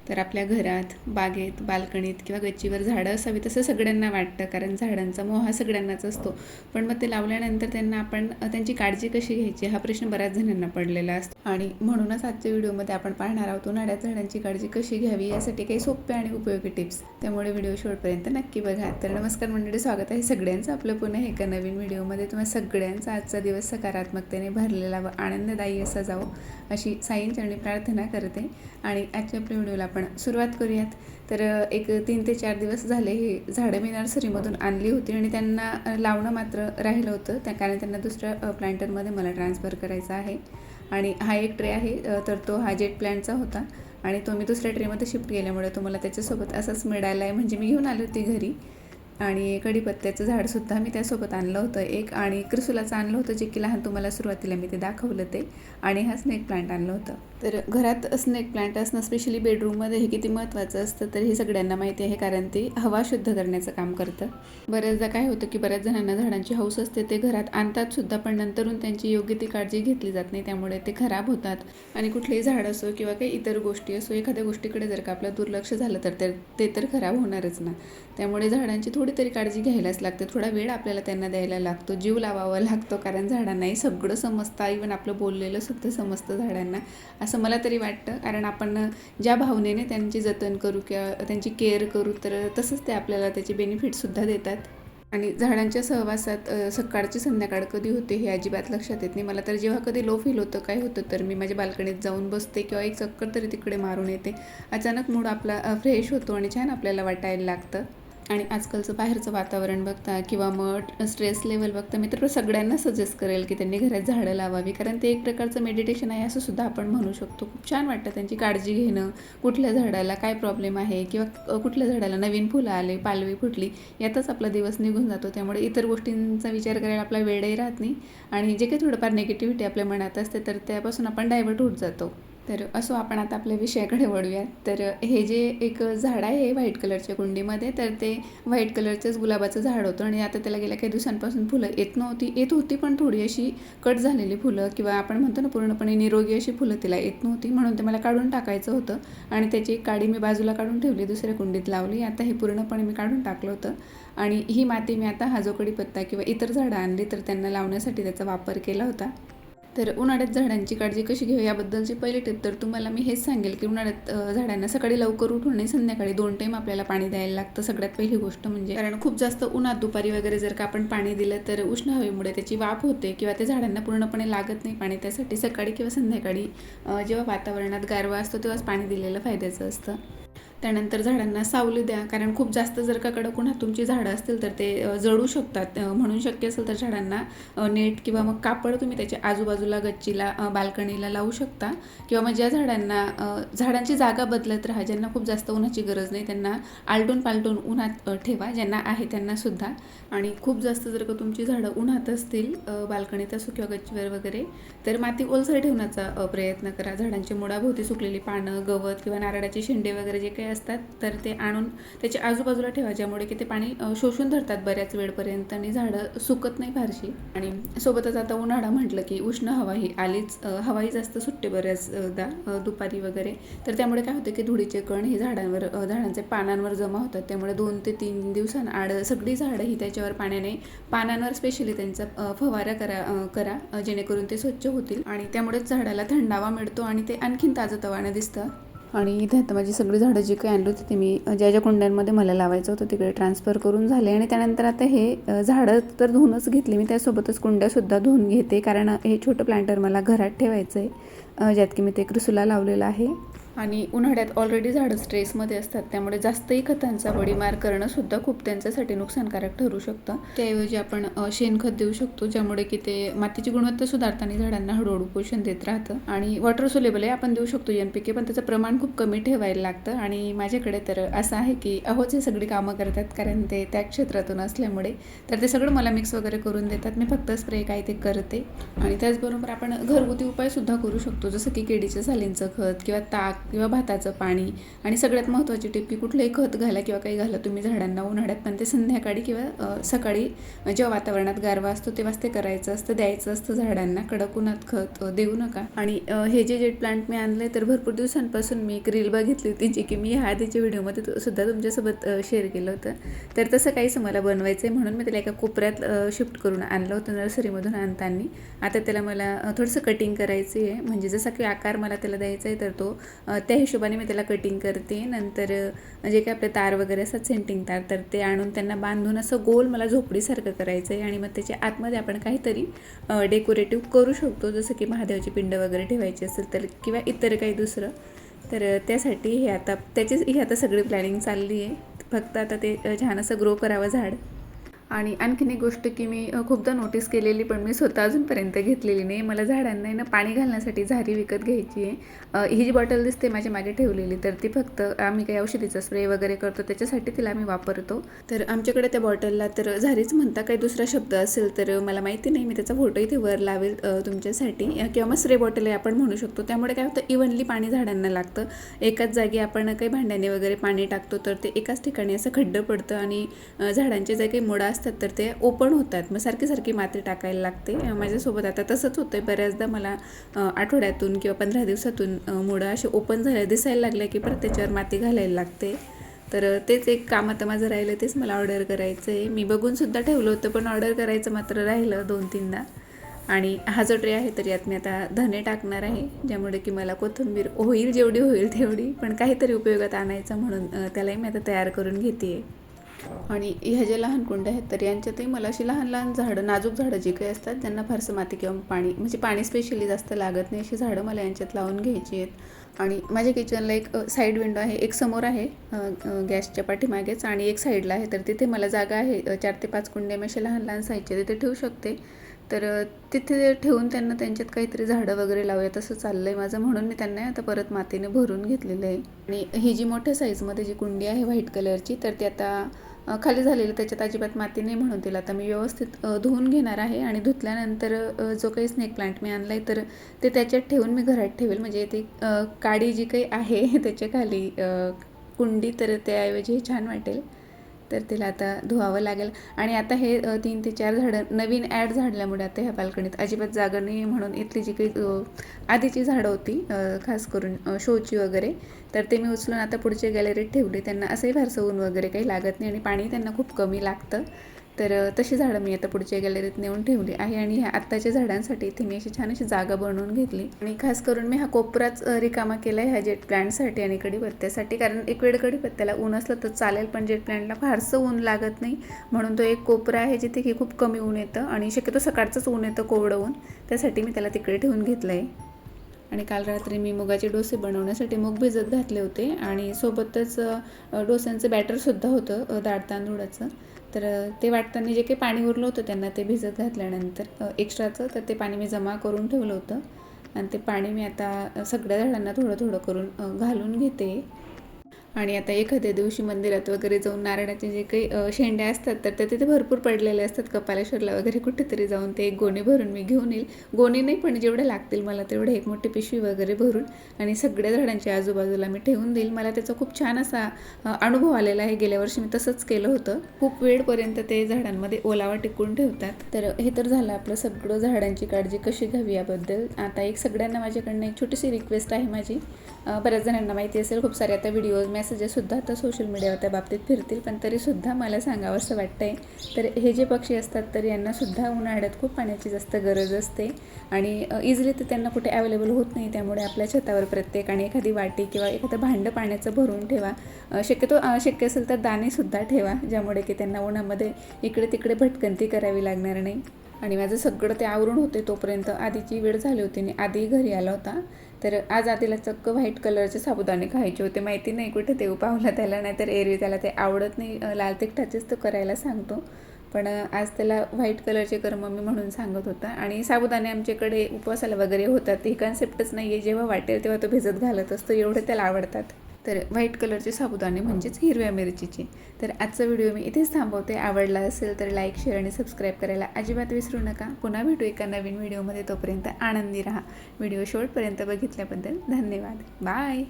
तर आपल्या घरात, बागेत, बाल्कनीत किंवा गच्चीवर झाडं असावी असं सगळ्यांना वाटतं, कारण झाडांचा मोह हा सगळ्यांनाच असतो. पण मग ते लावल्यानंतर त्यांना आपण त्यांची काळजी कशी घ्यायची हा प्रश्न बऱ्याच जणांना पडलेला असतो. आणि म्हणूनच आजच्या व्हिडिओमध्ये आपण पाहणार आहोत उन्हाळ्यात झाडांची काळजी कशी घ्यावी यासाठी काही सोप्या आणि उपयोगी टिप्स. त्यामुळे व्हिडिओ शेवटपर्यंत नक्की बघा. तर नमस्कार मंडळी, स्वागत आहे सगळ्यांचं आपलं पुन्हा एका नवीन व्हिडिओमध्ये. तुम्हा सगळ्यांचा आजचा दिवस सकारात्मकतेने भरलेला व आनंददायी असा जावो अशी साईंचरणी प्रार्थना करते. आणि आजच्या आपल्या व्हिडिओला आपण सुरुवात करूयात. तर एक 3 ते 4 दिवस झाले हे झाडं मी नर्सरीमधून आणली होती आणि त्यांना लावणं मात्र राहिलं होतं, कारण त्यांना दुसऱ्या प्लांटरमध्ये मला ट्रान्सफर करायचा आहे. आणि हा एक ट्रे आहे, तर तो हा जेट प्लांटचा होता आणि तो मी दुसऱ्या ट्रेमध्ये शिफ्ट केल्यामुळे तो मला त्याच्यासोबत असाच मिळाला आहे. म्हणजे मी घेऊन आली होती घरी. आणि कढीपत्त्याचं झाडसुद्धा मी त्यासोबत आणलं होतं एक, आणि क्रिसुलाचं आणलं होतं जे की लहान तुम्हाला सुरुवातीला मी ते दाखवलं ते. आणि हा स्नेक प्लांट आणलं होतं. तर घरात स्नेक प्लांट असणं स्पेशली बेडरूममध्ये हे किती महत्त्वाचं असतं तर हे सगळ्यांना माहिती आहे, कारण ते हवा शुद्ध करण्याचं काम करतं. बऱ्याचदा काय होतं की बऱ्याच जणांना झाडांची हौस असते, ते घरात आणतात सुद्धा, पण नंतरून त्यांची योग्य ती काळजी घेतली जात नाही, त्यामुळे ते खराब होतात. आणि कुठलेही झाड असो किंवा काही इतर गोष्टी असो, एखाद्या गोष्टीकडे जर का आपलं दुर्लक्ष झालं तर ते तर खराब होणारच ना. त्यामुळे झाडांची थोडी तरी काळजी घ्यायलाच लागते. थोडा वेळ आपल्याला त्यांना द्यायला लागतो, जीव लावावा लागतो, कारण झाडांनाही सगळं समजतं. इव्हन आपलं बोललेलं सुद्धा समजतं झाडांना, असं मला तरी वाटतं. कारण आपण ज्या भावनेने त्यांची जतन करू किंवा त्यांची केअर करू, तर तसंच ते आपल्याला त्याचे बेनिफिटसुद्धा देतात. आणि झाडांच्या सहवासात सकाळची संध्याकाळ कधी होते हे अजिबात लक्षात येत नाही मला. तर जेव्हा कधी लो फील होतं, काय होतं, तर मी माझ्या बाल्कनीत जाऊन बसते किंवा एक चक्कर तरी तिकडे मारून येते. अचानक मूड आपला फ्रेश होतो आणि छान आपल्याला वाटायला लागतं. आणि आजकालचं बाहेरचं वातावरण बघता किंवा मग स्ट्रेस लेवल बघता, मी तर सगळ्यांना सजेस्ट करेल की त्यांनी घरात झाडं लावावी, कारण ते एक प्रकारचं मेडिटेशन आहे असं सुद्धा आपण म्हणू शकतो. खूप छान वाटतं त्यांची काळजी घेणं, कुठल्या झाडाला काय प्रॉब्लेम आहे किंवा कुठल्या झाडाला नवीन फुलं आले, पालवी फुटली, यातच आपला दिवस निघून जातो. त्यामुळे इतर गोष्टींचा विचार करायला आपला वेळही राहत नाही आणि जे काही थोडंफार निगेटिव्हिटी आपल्या मनात असते तर त्यापासून आपण डायव्हर्ट होत जातो. तर असो, आपण आता आपल्या विषयाकडे वळूयात. तर हे जे एक झाड आहे व्हाईट कलरच्या कुंडीमध्ये, तर ते व्हाईट कलरचंच गुलाबाचं झाड होतं आणि आता त्याला गेल्या काही दिवसांपासून फुलं येत होती, पण थोडी अशी कट झालेली फुलं किंवा आपण म्हणतो ना पूर्णपणे निरोगी अशी फुलं तिला येत नव्हती, म्हणून ते मला काढून टाकायचं होतं. आणि त्याची एक काडी मी बाजूला काढून ठेवली, दुसऱ्या कुंडीत लावली. आता हे पूर्णपणे मी काढून टाकलं होतं आणि ही माती मी आता हा जो कडीपत्ता किंवा इतर झाडं आणली तर त्यांना लावण्यासाठी त्याचा वापर केला होता. तर उन्हाळ्यात झाडांची काळजी कशी घ्यावी याबद्दलची पहिली टिप तर तुम्हाला मी हेच सांगेल की उन्हाळ्यात झाडांना सकाळी लवकर उठून आणि संध्याकाळी 2 टाईम आपल्याला पाणी द्यायला लागतं. सगळ्यात पहिली गोष्ट म्हणजे, कारण खूप जास्त उन्हात दुपारी वगैरे जर का आपण पाणी दिलं तर उष्ण हवेमुळे त्याची वाफ होते किंवा त्या झाडांना पूर्णपणे लागत नाही पाणी. त्यासाठी सकाळी किंवा संध्याकाळी जेव्हा वातावरणात गारवा असतो तेव्हाच पाणी दिलेलं फायद्याचं असतं. त्यानंतर झाडांना सावली द्या, कारण खूप जास्त जर का कडक उन्हात तुमची झाडं असतील तर ते जळू शकतात. म्हणून शक्य असेल तर झाडांना नेट किंवा मग कापड तुम्ही त्याच्या आजूबाजूला गच्चीला बाल्कनीला लावू शकता. किंवा मग ज्या झाडांची जागा बदलत राहा, ज्यांना खूप जास्त उन्हाची गरज नाही त्यांना आलटून पालटून उन्हात ठेवा, ज्यांना आहे त्यांनासुद्धा. आणि खूप जास्त जर का तुमची झाडं उन्हात असतील, बाल्कनीत असो किंवा गच्चीवर वगैरे, तर माती ओलसर ठेवण्याचा प्रयत्न करा. झाडांची मुळाभोवती सुकलेली पानं, गवत किंवा नारळाचे शेंडे वगैरे जे काही असतात तर ते आणून त्याच्या आजूबाजूला ठेवा, ज्यामुळे की ते पाणी शोषून धरतात बऱ्याच वेळपर्यंत आणि झाडं सुकत नाही फारशी. आणि सोबतच आता उन्हाळा म्हटलं की उष्ण हवा ही आलीच, हवाही जास्त सुटते बऱ्याचदा दुपारी वगैरे. तर त्यामुळे काय होतं की धुळीचे कण हे झाडांच्या पानांवर जमा होतात. त्यामुळे 2 ते 3 दिवसांआड सगळी झाडं ही त्याच्यावर पानांवर स्पेशली त्यांचा फवारा करा जेणेकरून ते स्वच्छ होतील आणि त्यामुळेच झाडाला थंडावा मिळतो आणि ते आणखीन ताजंतवानं दिसतं. आणि इथे आता माझी सगळी झाडं जी काही आणली होती ती मी ज्या कुंड्यांमध्ये मला लावायचं होतं तिकडे ट्रान्सफर करून झाले. आणि त्यानंतर आता हे झाडं तर धुवूनच घेतली मी, त्यासोबतच कुंड्यासुद्धा धुवून घेते, कारण हे छोटं प्लांटर मला घरात ठेवायचं आहे, ज्यात की मी ते क्रिसुला लावलेलं आहे. आणि उन्हाळ्यात ऑलरेडी झाडं स्ट्रेसमध्ये असतात, त्यामुळे जास्तही खतांचा वडीमार करणंसुद्धा खूप त्यांच्यासाठी नुकसानकारक ठरू शकतं. त्याऐवजी आपण शेणखत देऊ शकतो, ज्यामुळे की ते मातीची गुणवत्ता सुधारताना झाडांना हळूहळू पोषण देत राहतं. आणि वॉटर सोलेबल आपण देऊ शकतो NPK, पण त्याचं प्रमाण खूप कमी ठेवायला लागतं. आणि माझ्याकडे तर असं आहे की हे सगळी कामं करतात, कारण ते त्या क्षेत्रातून असल्यामुळे तर ते सगळं मला मिक्स वगैरे करून देतात. मी फक्त स्प्रे काय ते करते. आणि त्याचबरोबर आपण घरगुती उपायसुद्धा करू शकतो, जसं की केळीच्या सालींचं खत किंवा ताक किंवा भाताचं पाणी. आणि सगळ्यात महत्त्वाची टिप की कुठलंही खत घाला किंवा काही घाला तुम्ही झाडांना उन्हाळ्यात, पण ते संध्याकाळी किंवा सकाळी जेव्हा वातावरणात गारवा असतो तेव्हाच ते करायचं असतं, द्यायचं असतं झाडांना. कडक उन्हात खत देऊ नका. आणि हे जे जेट प्लांट मी आणले तर भरपूर दिवसांपासून मी एक रील बघितली होती जी की मी ह्या आधीच्या व्हिडिओमध्ये सुद्धा तुमच्यासोबत शेअर केलं होतं. तर तसं काहीच मला बनवायचं आहे म्हणून मी त्याला एका कोपऱ्यात शिफ्ट करून आणलं होतं नर्सरीमधून आणताना. आता त्याला मला थोडंसं कटिंग करायचं आहे, म्हणजे जसा की आकार मला त्याला द्यायचा आहे तर तो त्या हिशोबाने मी त्याला कटिंग करते. नंतर जे काही आपले तार वगैरे असतात सेंटिंग तार, तर ते आणून त्यांना बांधून असं गोल मला झोपडीसारखं करायचं आहे. आणि मग त्याच्या आतमध्ये आपण काहीतरी डेकोरेटिव्ह करू शकतो, जसं की महादेवाची पिंड वगैरे ठेवायची असेल तर, किंवा इतर काही दुसरं. तर त्यासाठी हे आता सगळी प्लॅनिंग चालली आहे. फक्त आता ते छान असं ग्रो करावं झाड. आणि आणखीन एक गोष्ट की मी खूपदा नोटीस केलेली पण मी स्वतः अजूनपर्यंत घेतलेली नाही. मला झाडांना आहे ना पाणी घालण्यासाठी झारी विकत घ्यायची आहे. ही जी बॉटल दिसते माझ्या मागे ठेवलेली, तर ती फक्त आम्ही काही औषधीचा स्प्रे वगैरे करतो त्याच्यासाठी तिला आम्ही वापरतो. तर आमच्याकडे त्या बॉटलला तर झारीच म्हणता, काही दुसरा शब्द असेल तर मला माहिती नाही. मी त्याचा फोटो इथे वर लावेल तुमच्यासाठी. किंवा मग स्प्रे बॉटल आहे आपण म्हणू शकतो. त्यामुळे काय होतं, इव्हनली पाणी झाडांना लागतं. एकाच जागी आपण काही भांड्याने वगैरे पाणी टाकतो तर ते एकाच ठिकाणी असं खड्डं पडतं आणि झाडांचे जे काही मुळं असतात तर ते ओपन होतात. मग सारखी माती टाकायला लागते. माझ्यासोबत आता तसंच होतं. बऱ्याचदा मला आठवड्यातून किंवा 15 दिवसातून मुळं असे ओपन झाले दिसायला लागले की परत त्याच्यावर माती घालायला लागते. तर तेच एक काम आता माझं राहिलं, तेच मला ऑर्डर करायचं आहे. मी बघूनसुद्धा ठेवलं होतं पण ऑर्डर करायचं मात्र राहिलं 2-3दा. आणि हा जो ट्रे आहे तर यात मी आता धने टाकणार आहे, ज्यामुळे की मला कोथिंबीर होईल जेवढी होईल तेवढी, पण काहीतरी उपयोगात आणायचं म्हणून त्यालाही मी आता तयार करून घेते. आणि ह्या ज्या लहान कुंड्या आहेत तर यांच्यातही मला अशी लहान लहान झाडं, नाजूक झाडं जी काही असतात ज्यांना फारसं माती किंवा पाणी, म्हणजे पाणी स्पेशली जास्त लागत नाही, अशी झाडं मला यांच्यात लावून घ्यायची आहेत. आणि माझ्या किचनला एक साईड विंडो आहे, एक समोर आहे गॅसच्या पाठीमागेच आणि एक साईडला आहे. तर तिथे मला जागा आहे, 4 ते 5 कुंड्या मी अशा लहान लहान साईजच्या तिथे ठेवू शकते. तर तिथे ठेवून त्यांना त्यांच्यात काहीतरी झाडं वगैरे लावूया तसं चाललं आहे माझं, म्हणून मी त्यांना आता परत मातीने भरून घेतलेलं आहे. आणि ही जी मोठ्या साईजमध्ये जी कुंडी आहे व्हाईट कलरची, तर ती आता खाली झालेली, त्याच्यात अजिबात माती नाही म्हणून तिला आता मी व्यवस्थित धुवून घेणार आहे. आणि धुतल्यानंतर जो काही स्नेक प्लांट मी आणला आहे तर ते त्याच्यात ठेवून मी घरात ठेवेल. म्हणजे ती काडी जी काही आहे त्याच्या खाली कुंडी, तर त्याऐवजी छान वाटेल. तर तिला आता धुवावं लागेल. आणि आता हे 3 ते 4 झाडं नवीन ॲड झाडल्यामुळे आता ह्या बाल्कनीत अजिबात जागा नाही आहे, म्हणून इथली जी काही आधीची झाडं होती खास करून शोची वगैरे, तर ते मी उचलून आता पुढच्या गॅलरीत ठेवली. त्यांना असंही फारसं ऊन वगैरे काही लागत नाही आणि पाणी त्यांना खूप कमी लागतं. तर तशी झाडं मी आता पुढच्या गॅलरीत नेऊन ठेवली आहे. आणि ह्या आत्ताच्या झाडांसाठी इथे मी अशी छान अशी जागा बनवून घेतली. आणि खास करून मी हा कोपराच रिकामा केला आहे ह्या जेट प्लांटसाठी आणि कढीपत्त्यासाठी, कारण एक वेळ कढीपत्त्याला ऊन असलं तर चालेल पण जेट प्लांटला फारसं ऊन लागत नाही, म्हणून तो एक कोपरा आहे जिथे की खूप कमी ऊन येतं आणि शक्यतो सकाळचंच ऊन येतं, कोवळं ऊन. त्यासाठी मी त्याला तिकडे ठेवून घेतलं आहे. आणि काल रात्री मी मुगाचे डोसे बनवण्यासाठी मूग भिजत घातले होते आणि सोबतच डोस्यांचं बॅटरसुद्धा होतं डाळ तांदूळाचं. तर ते वाटताना जे काही पाणी उरलं होतं त्यांना ते भिजत घातल्यानंतर एक्स्ट्राचं, तर ते पाणी मी जमा करून ठेवलं होतं. आणि ते पाणी मी आता सगळ्या झाडांना थोडं थोडं करून घालून घेते. आणि आता एखाद्या दिवशी मंदिरात वगैरे जाऊन नारळाचे जे काही शेंड्या असतात तर ते तिथे भरपूर पडलेले असतात, कपालेश्वरला वगैरे कुठेतरी जाऊन ते एक गोणी भरून मी घेऊन येईल. गोणी नाही पण जेवढे लागतील मला तेवढे एक मोठी पिशवी वगैरे भरून आणि सगळ्या झाडांच्या आजूबाजूला मी ठेवून देईल. मला त्याचा खूप छान असा अनुभव आलेला आहे. गेल्या वर्षी मी तसंच केलं होतं. खूप वेळपर्यंत ते झाडांमध्ये ओलावा टिकून ठेवतात. तर हे तर झालं आपलं सगळं झाडांची काळजी कशी घ्यावी याबद्दल. आता एक सगळ्यांना माझ्याकडनं एक छोटीशी रिक्वेस्ट आहे माझी. बऱ्याच जणांना माहिती असेल, खूप सारे आता व्हिडिओज मेसेजेससुद्धा आता सोशल मीडियावर त्या बाबतीत फिरतील, पण तरीसुद्धा मला सांगावंसं वाटतं आहे. तर हे जे पक्षी असतात तर यांनासुद्धा उन्हाळ्यात खूप पाण्याची जास्त गरज असते आणि इझिली तर त्यांना कुठे अवेलेबल होत नाही. त्यामुळे आपल्या छतावर प्रत्येकाने एखादी वाटी किंवा एखादं भांडं पाण्याचं भरून ठेवा. शक्यतो शक्य असेल तर दाणेसुद्धा ठेवा, ज्यामुळे की त्यांना उन्हामध्ये इकडे तिकडे भटकंती करावी लागणार नाही. आणि माझं सगळं ते आवरून होते तोपर्यंत आधीची वेळ झाली होती आणि आधी घरी आला होता. तर आज आधीला चक्क व्हाईट कलरचे साबुदाणे खायचे होते. माहिती नाही कुठे देऊ पावला त्याला, नाहीतर एरवी त्याला ते आवडत नाही, लाल तिखटाचेच तो करायला सांगतो. पण आज त्याला व्हाईट कलरचे कर मम्मी म्हणून सांगत होता. आणि साबुदाणे आमच्याकडे उपवासाला वगैरे होतात, ही कन्सेप्टच नाही आहे, जेव्हा वाटेल तेव्हा तो भिजत घालत असतो, एवढे त्याला आवडतात. तर व्हाईट कलरचे साबुदाणे म्हणजेच हिरव्या मिरचीचे. तर आजचा व्हिडिओ मी इथेच थांबवते. आवडला असेल तर लाईक, शेअर आणि सबस्क्राईब करायला अजिबात विसरू नका. पुन्हा भेटू एका नवीन व्हिडिओमध्ये. तोपर्यंत आनंदी राहा. व्हिडिओ शेवटपर्यंत बघितल्याबद्दल धन्यवाद. बाय.